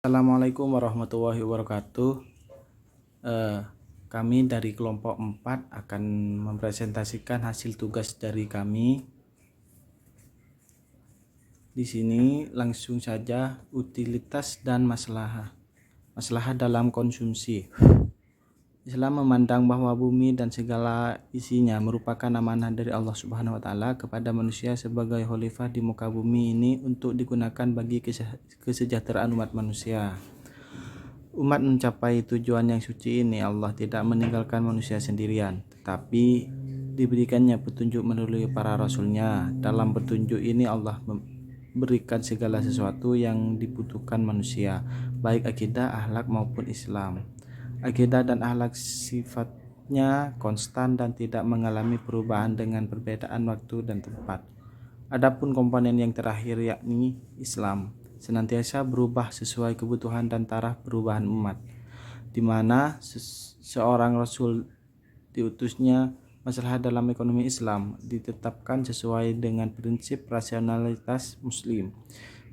Assalamualaikum warahmatullahi wabarakatuh. Eh, Kami dari kelompok 4 akan mempresentasikan hasil tugas dari kami. Di sini langsung saja utilitas dan masalah dalam konsumsi. Islam memandang bahwa bumi dan segala isinya merupakan amanah dari Allah Subhanahu wa taala kepada manusia sebagai khalifah di muka bumi ini untuk digunakan bagi kesejahteraan umat manusia. Umat mencapai tujuan yang suci ini, Allah tidak meninggalkan manusia sendirian, tetapi diberikannya petunjuk melalui para rasulnya. Dalam petunjuk ini Allah memberikan segala sesuatu yang dibutuhkan manusia, baik akidah, akhlak maupun Islam. Akidah dan akhlak sifatnya konstan dan tidak mengalami perubahan dengan perbedaan waktu dan tempat. Adapun komponen yang terakhir yakni Islam senantiasa berubah sesuai kebutuhan dan taraf perubahan umat, di mana seorang rasul diutusnya masalah dalam ekonomi Islam ditetapkan sesuai dengan prinsip rasionalitas muslim,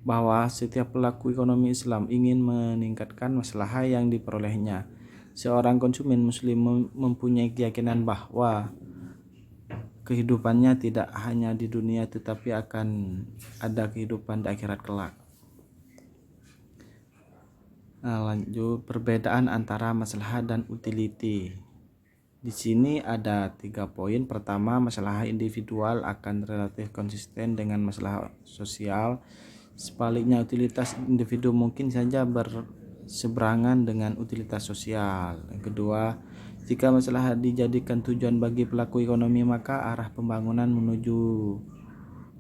bahwa setiap pelaku ekonomi Islam ingin meningkatkan masalah yang diperolehnya. Seorang konsumen muslim mempunyai keyakinan bahwa kehidupannya tidak hanya di dunia tetapi akan ada kehidupan di akhirat kelak. Lanjut, perbedaan antara masalah dan utility. Di sini ada 3 poin. Pertama, masalah individual akan relatif konsisten dengan masalah sosial. Sebaliknya, utilitas individu mungkin saja berseberangan dengan utilitas sosial. Yang kedua, jika masalah dijadikan tujuan bagi pelaku ekonomi, maka arah pembangunan menuju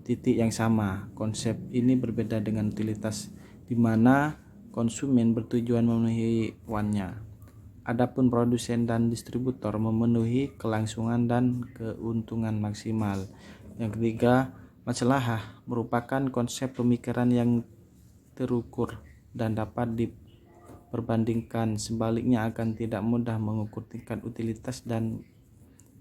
titik yang sama. Konsep ini berbeda dengan utilitas, di mana konsumen bertujuan memenuhi wannya. Adapun produsen dan distributor memenuhi kelangsungan dan keuntungan maksimal. Yang ketiga, masalah merupakan konsep pemikiran yang terukur dan dapat diperbandingkan. Sebaliknya akan tidak mudah mengukur tingkat utilitas dan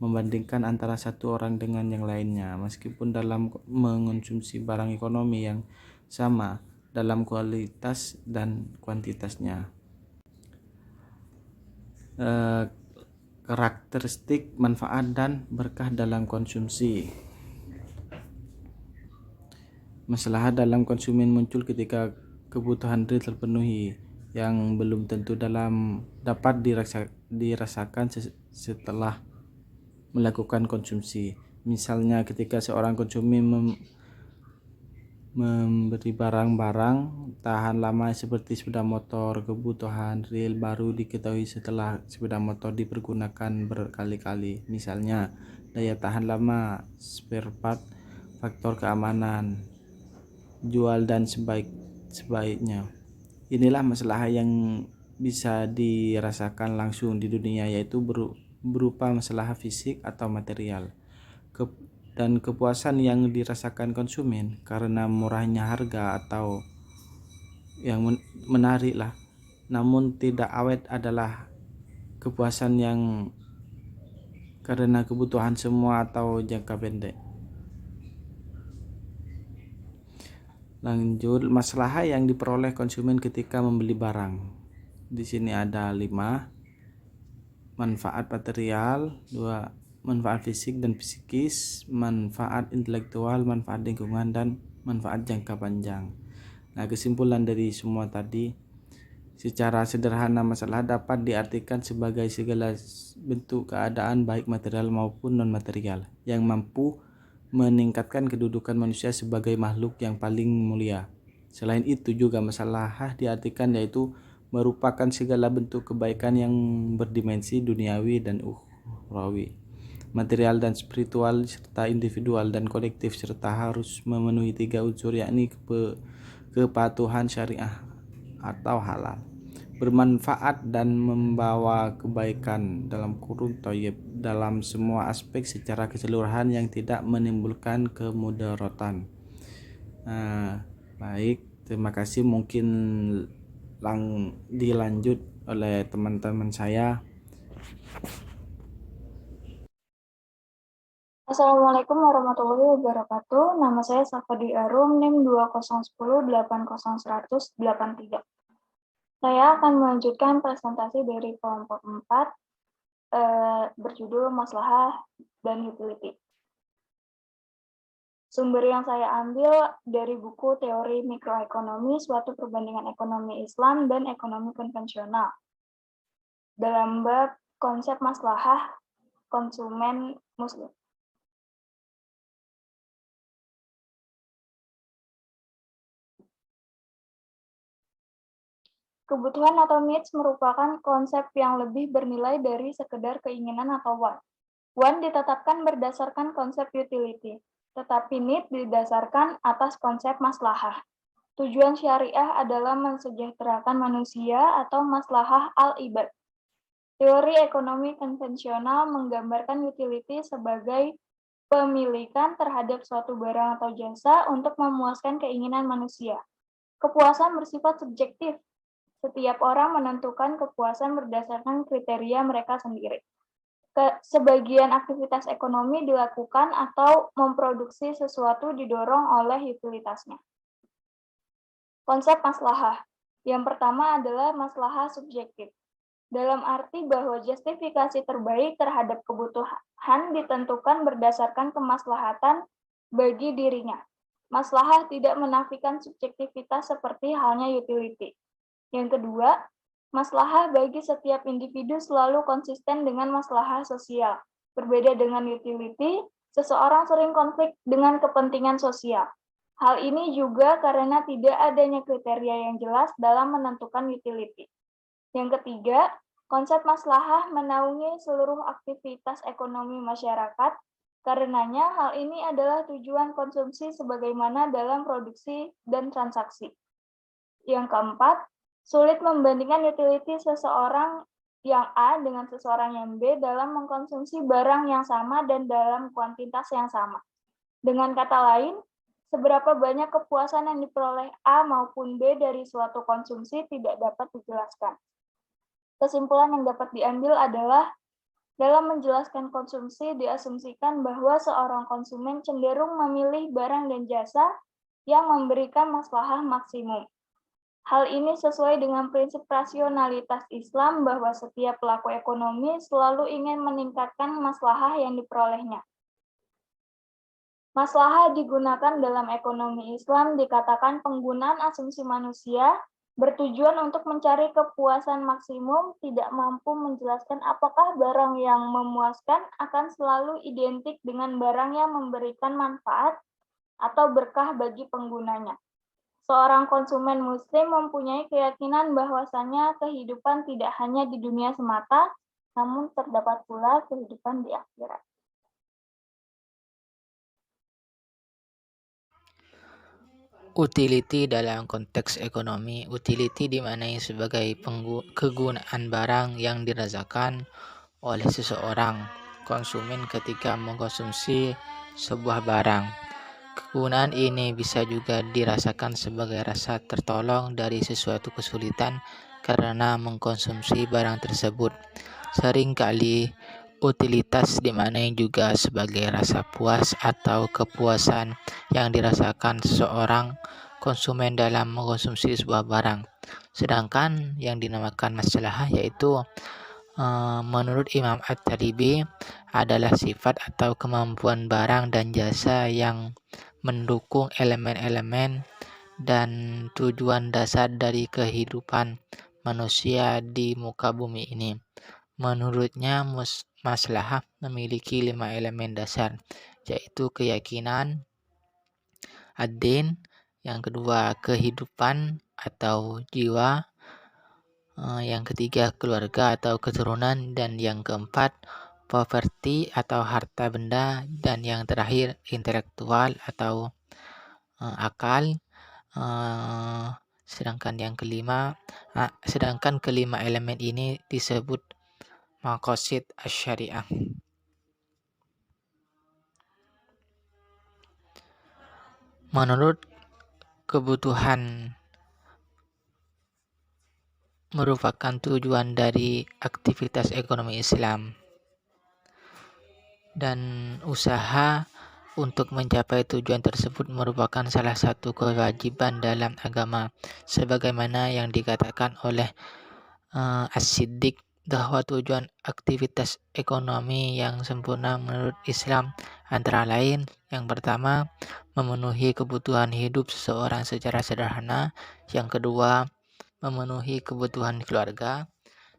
membandingkan antara satu orang dengan yang lainnya, meskipun dalam mengonsumsi barang ekonomi yang sama dalam kualitas dan kuantitasnya. Karakteristik manfaat dan berkah dalam konsumsi. Masalah dalam konsumen muncul ketika kebutuhan real terpenuhi yang belum tentu dapat dirasakan setelah melakukan konsumsi. Misalnya ketika seorang konsumen memberi barang-barang tahan lama seperti sepeda motor, kebutuhan real baru diketahui setelah sepeda motor dipergunakan berkali-kali. Misalnya daya tahan lama, spare part, faktor keamanan, jual dan sebaiknya. Inilah masalah yang bisa dirasakan langsung di dunia, yaitu berupa masalah fisik atau material. Dan kepuasan yang dirasakan konsumen karena murahnya harga atau yang menarik lah, namun tidak awet adalah kepuasan yang karena kebutuhan semua atau jangka pendek. Lanjut, masalah yang diperoleh konsumen ketika membeli barang. Di sini ada 5. Manfaat material, 2 manfaat fisik dan psikis, manfaat intelektual, manfaat lingkungan, dan manfaat jangka panjang. Nah, kesimpulan dari semua tadi, secara sederhana masalah dapat diartikan sebagai segala bentuk keadaan baik material maupun non-material yang mampu meningkatkan kedudukan manusia sebagai makhluk yang paling mulia. Selain itu juga masalah diartikan yaitu merupakan segala bentuk kebaikan yang berdimensi duniawi dan ukhrawi, material dan spiritual, serta individual dan kolektif, serta harus memenuhi 3 unsur yakni kepatuhan syariah atau halal, bermanfaat dan membawa kebaikan thayyib dalam semua aspek secara keseluruhan yang tidak menimbulkan kemudaratan. Baik, terima kasih. Mungkin dilanjut oleh teman-teman saya. Assalamualaikum warahmatullahi wabarakatuh. Nama saya Safadi Arum, NIM 2010801803. Saya akan melanjutkan presentasi dari kelompok 4 berjudul Maslahah dan Utility. Sumber yang saya ambil dari buku Teori Mikroekonomi, Suatu Perbandingan Ekonomi Islam dan Ekonomi Konvensional. Dalam bab konsep maslahah konsumen muslim. Kebutuhan atau needs merupakan konsep yang lebih bernilai dari sekedar keinginan atau want. Want ditetapkan berdasarkan konsep utility, tetapi need didasarkan atas konsep maslahah. Tujuan syariah adalah mensejahterakan manusia atau maslahah al-ibad. Teori ekonomi konvensional menggambarkan utility sebagai pemilikan terhadap suatu barang atau jasa untuk memuaskan keinginan manusia. Kepuasan bersifat subjektif. Setiap orang menentukan kepuasan berdasarkan kriteria mereka sendiri. Sebagian aktivitas ekonomi dilakukan atau memproduksi sesuatu didorong oleh utilitasnya. Konsep maslahah. Yang pertama adalah maslahah subjektif. Dalam arti bahwa justifikasi terbaik terhadap kebutuhan ditentukan berdasarkan kemaslahatan bagi dirinya. Maslahah tidak menafikan subjektivitas seperti halnya utility. Yang kedua, maslahah bagi setiap individu selalu konsisten dengan maslahah sosial. Berbeda dengan utility, seseorang sering konflik dengan kepentingan sosial. Hal ini juga karena tidak adanya kriteria yang jelas dalam menentukan utility. Yang ketiga, konsep maslahah menaungi seluruh aktivitas ekonomi masyarakat. Karenanya, hal ini adalah tujuan konsumsi sebagaimana dalam produksi dan transaksi. Yang keempat, sulit membandingkan utility seseorang yang A dengan seseorang yang B dalam mengkonsumsi barang yang sama dan dalam kuantitas yang sama. Dengan kata lain, seberapa banyak kepuasan yang diperoleh A maupun B dari suatu konsumsi tidak dapat dijelaskan. Kesimpulan yang dapat diambil adalah dalam menjelaskan konsumsi diasumsikan bahwa seorang konsumen cenderung memilih barang dan jasa yang memberikan maslahah maksimum. Hal ini sesuai dengan prinsip rasionalitas Islam bahwa setiap pelaku ekonomi selalu ingin meningkatkan maslahah yang diperolehnya. Maslahah digunakan dalam ekonomi Islam dikatakan penggunaan asumsi manusia bertujuan untuk mencari kepuasan maksimum, tidak mampu menjelaskan apakah barang yang memuaskan akan selalu identik dengan barang yang memberikan manfaat atau berkah bagi penggunanya. Seorang konsumen muslim mempunyai keyakinan bahwasannya kehidupan tidak hanya di dunia semata, namun terdapat pula kehidupan di akhirat. Utility dalam konteks ekonomi. Utility dimaknai sebagai kegunaan barang yang dirasakan oleh seseorang konsumen ketika mengkonsumsi sebuah barang. Kegunaan ini bisa juga dirasakan sebagai rasa tertolong dari sesuatu kesulitan karena mengkonsumsi barang tersebut. Seringkali utilitas dimaknai juga sebagai rasa puas atau kepuasan yang dirasakan seorang konsumen dalam mengkonsumsi sebuah barang. Sedangkan yang dinamakan maslahah yaitu menurut Imam At-Talibi adalah sifat atau kemampuan barang dan jasa yang mendukung elemen-elemen dan tujuan dasar dari kehidupan manusia di muka bumi ini. Menurutnya, maslahah memiliki 5 elemen dasar, yaitu keyakinan, ad-din, yang kedua kehidupan atau jiwa, yang ketiga keluarga atau keturunan, dan yang keempat properti atau harta benda, dan yang terakhir intelektual atau akal. Sedangkan kelima elemen ini disebut maqasid asy-syariah. Menurut kebutuhan merupakan tujuan dari aktivitas ekonomi Islam dan usaha Untuk mencapai tujuan tersebut merupakan salah satu kewajiban dalam agama, sebagaimana yang dikatakan oleh As-Siddiq bahwa tujuan aktivitas ekonomi yang sempurna menurut Islam antara lain yang pertama, memenuhi kebutuhan hidup seseorang secara sederhana, yang kedua, memenuhi kebutuhan keluarga,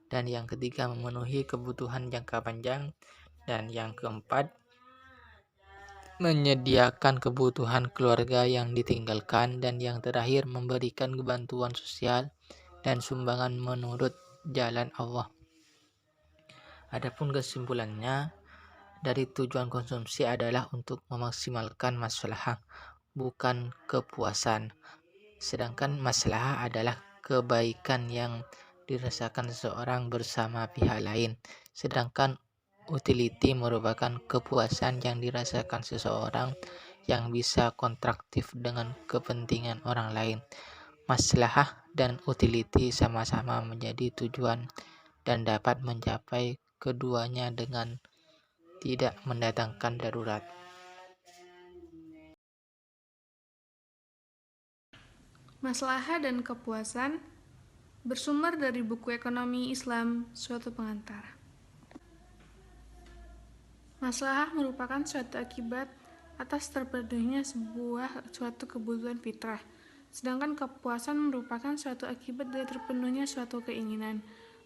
dan yang ketiga, memenuhi kebutuhan jangka panjang, dan yang keempat, menyediakan kebutuhan keluarga yang ditinggalkan, dan yang terakhir memberikan bantuan sosial dan sumbangan menurut jalan Allah. Adapun kesimpulannya, dari tujuan konsumsi adalah untuk memaksimalkan maslahah, bukan kepuasan. Sedangkan maslahah adalah kebaikan yang dirasakan seseorang bersama pihak lain. Sedangkan utility merupakan kepuasan yang dirasakan seseorang yang bisa kontraktif dengan kepentingan orang lain. Maslahah dan utility sama-sama menjadi tujuan dan dapat mencapai keduanya dengan tidak mendatangkan darurat. Maslahah dan kepuasan bersumber dari buku Ekonomi Islam, suatu pengantar. Maslahah merupakan suatu akibat atas terpenuhinya suatu kebutuhan fitrah, sedangkan kepuasan merupakan suatu akibat dari terpenuhinya suatu keinginan.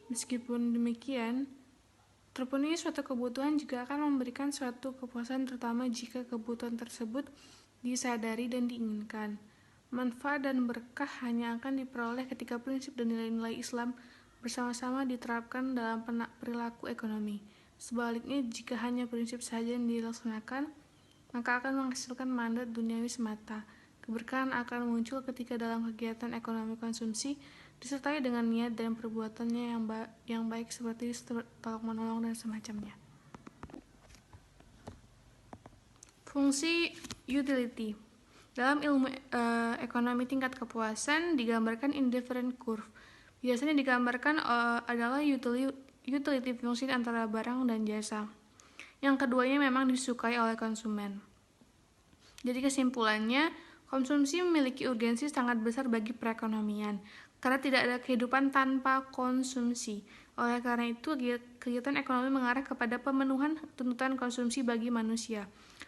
Meskipun demikian, terpenuhi suatu kebutuhan juga akan memberikan suatu kepuasan, terutama jika kebutuhan tersebut disadari dan diinginkan. Manfaat dan berkah hanya akan diperoleh ketika prinsip dan nilai-nilai Islam bersama-sama diterapkan dalam perilaku ekonomi. Sebaliknya, jika hanya prinsip saja yang dilaksanakan, maka akan menghasilkan mandat duniawi semata. Keberkahan akan muncul ketika dalam kegiatan ekonomi konsumsi disertai dengan niat dan perbuatannya yang baik seperti tolong-menolong dan semacamnya. Fungsi utility. Dalam ilmu ekonomi tingkat kepuasan digambarkan in different curve. Biasanya digambarkan adalah utility fungsi antara barang dan jasa. Yang keduanya memang disukai oleh konsumen. Jadi kesimpulannya, konsumsi memiliki urgensi sangat besar bagi perekonomian, karena tidak ada kehidupan tanpa konsumsi. Oleh karena itu, kegiatan ekonomi mengarah kepada pemenuhan tuntutan konsumsi bagi manusia.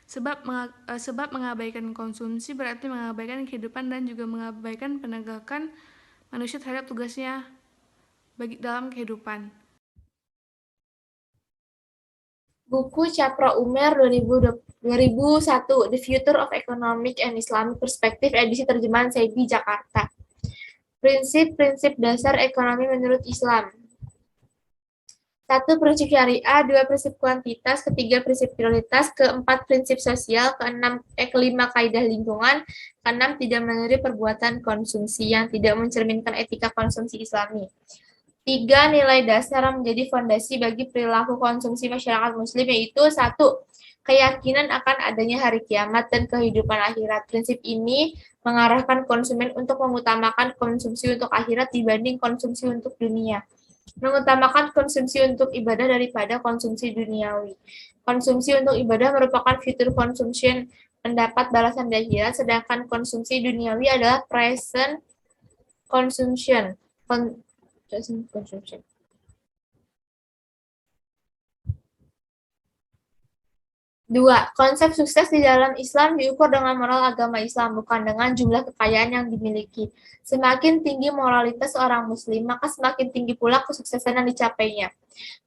Sebab mengabaikan konsumsi berarti mengabaikan kehidupan dan juga mengabaikan penegakan manusia terhadap tugasnya dalam kehidupan. Buku Capra Umer 2001, The Future of Economic and Islamic Perspective, edisi terjemahan Sebi, Jakarta. Prinsip-prinsip dasar ekonomi menurut Islam. 1. Prinsip syariah, 2. Prinsip kuantitas, ketiga prinsip prioritas, keempat prinsip sosial, kelima kaidah lingkungan, keenam tidak meniru perbuatan konsumsi yang tidak mencerminkan etika konsumsi Islami. 3. Nilai dasar yang menjadi fondasi bagi perilaku konsumsi masyarakat muslim, yaitu 1. Keyakinan akan adanya hari kiamat dan kehidupan akhirat. Prinsip ini mengarahkan konsumen untuk mengutamakan konsumsi untuk akhirat dibanding konsumsi untuk dunia. Mengutamakan konsumsi untuk ibadah daripada konsumsi duniawi. Konsumsi untuk ibadah merupakan future consumption, mendapat balasan di akhirat, sedangkan konsumsi duniawi adalah present consumption. 2. Konsep sukses di dalam Islam diukur dengan moral agama Islam, bukan dengan jumlah kekayaan yang dimiliki. Semakin tinggi moralitas seorang muslim, maka semakin tinggi pula kesuksesan yang dicapainya.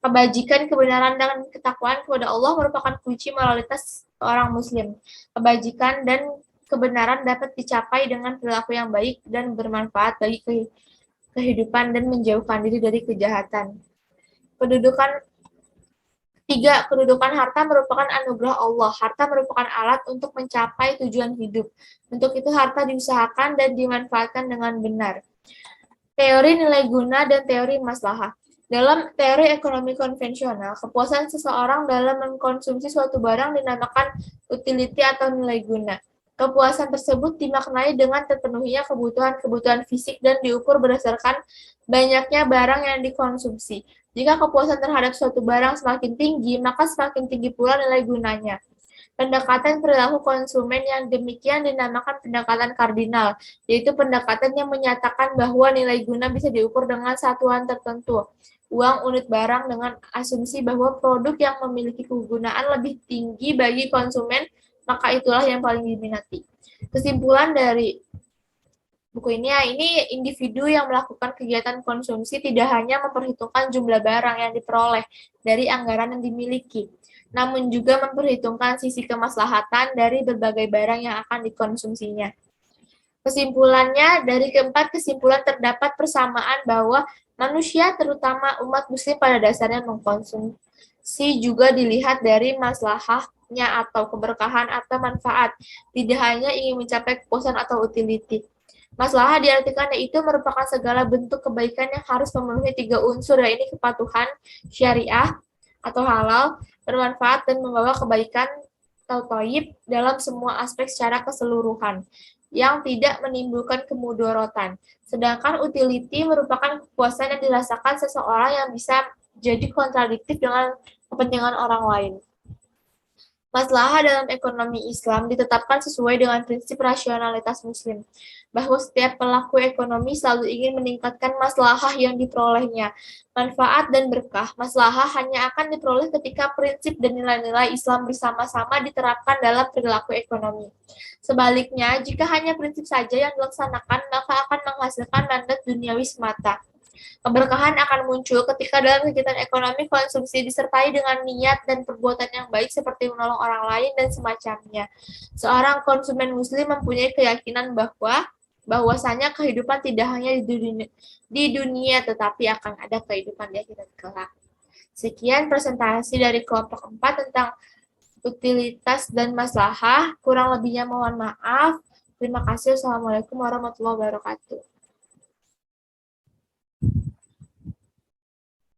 Kebajikan, kebenaran, dan ketakwaan kepada Allah merupakan kunci moralitas seorang muslim. Kebajikan dan kebenaran dapat dicapai dengan perilaku yang baik dan bermanfaat bagi kehidupan dan menjauhkan diri dari kejahatan. Kedudukan harta merupakan anugerah Allah. Harta merupakan alat untuk mencapai tujuan hidup. Untuk itu harta diusahakan dan dimanfaatkan dengan benar. Teori nilai guna dan teori maslahah. Dalam teori ekonomi konvensional, kepuasan seseorang dalam mengkonsumsi suatu barang dinamakan utility atau nilai guna. Kepuasan tersebut dimaknai dengan terpenuhinya kebutuhan fisik dan diukur berdasarkan banyaknya barang yang dikonsumsi. Jika kepuasan terhadap suatu barang semakin tinggi, maka semakin tinggi pula nilai gunanya. Pendekatan perilaku konsumen yang demikian dinamakan pendekatan kardinal, yaitu pendekatan yang menyatakan bahwa nilai guna bisa diukur dengan satuan tertentu, uang unit barang, dengan asumsi bahwa produk yang memiliki kegunaan lebih tinggi bagi konsumen, maka itulah yang paling diminati. Kesimpulan dari buku ini individu yang melakukan kegiatan konsumsi tidak hanya memperhitungkan jumlah barang yang diperoleh dari anggaran yang dimiliki, namun juga memperhitungkan sisi kemaslahatan dari berbagai barang yang akan dikonsumsinya. Kesimpulannya, dari keempat kesimpulan terdapat persamaan bahwa manusia, terutama umat muslim pada dasarnya mengkonsumsi juga dilihat dari maslahahnya atau keberkahan atau manfaat, tidak hanya ingin mencapai kepuasan atau utility. Maslahah diartikan yaitu merupakan segala bentuk kebaikan yang harus memenuhi 3 unsur, yaitu kepatuhan, syariah, atau halal, bermanfaat, dan membawa kebaikan atau thayyib dalam semua aspek secara keseluruhan, yang tidak menimbulkan kemudorotan. Sedangkan utility merupakan kepuasan yang dirasakan seseorang yang bisa jadi kontradiktif dengan kepentingan orang lain. Maslahah dalam ekonomi Islam ditetapkan sesuai dengan prinsip rasionalitas Muslim, bahwa setiap pelaku ekonomi selalu ingin meningkatkan maslahah yang diperolehnya. Manfaat dan berkah maslahah hanya akan diperoleh ketika prinsip dan nilai-nilai Islam bersama-sama diterapkan dalam perilaku ekonomi. Sebaliknya, jika hanya prinsip saja yang dilaksanakan, maka akan menghasilkan mandat duniawi semata. Keberkahan akan muncul ketika dalam kegiatan ekonomi konsumsi disertai dengan niat dan perbuatan yang baik seperti menolong orang lain dan semacamnya. Seorang konsumen muslim mempunyai keyakinan bahwasanya kehidupan tidak hanya di dunia tetapi akan ada kehidupan di akhirat kelak. Sekian presentasi dari kelompok 4 tentang utilitas dan maslahah. Kurang lebihnya mohon maaf. Terima kasih. Wassalamualaikum warahmatullahi wabarakatuh.